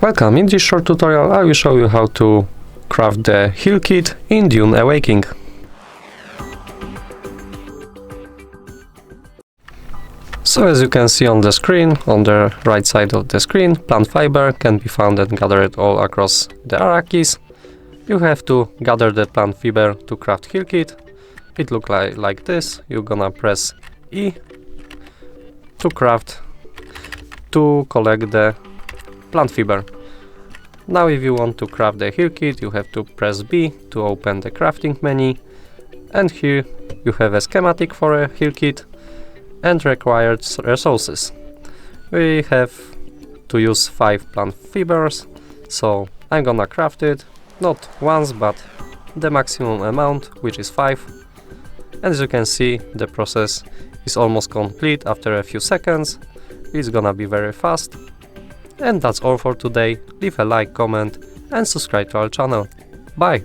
Welcome, in this short tutorial I will show you how to craft the Healkit in Dune Awakening. So as you can see on the screen, on the right side of the screen, plant fiber can be found and gathered all across the Arrakis. You have to gather the plant fiber to craft Healkit. It looks like this. You're gonna press E to craft, to collect the plant fiber. Now if you want to craft the Healkit, you have to press B to open the crafting menu, and here you have a schematic for a Healkit and required resources. We have to use 5 plant fibers, so I'm gonna craft it, not once but the maximum amount, which is 5. And as you can see, the process is almost complete after a few seconds. It's gonna be very fast. And that's all for today. Leave a like, comment and subscribe to our channel. Bye!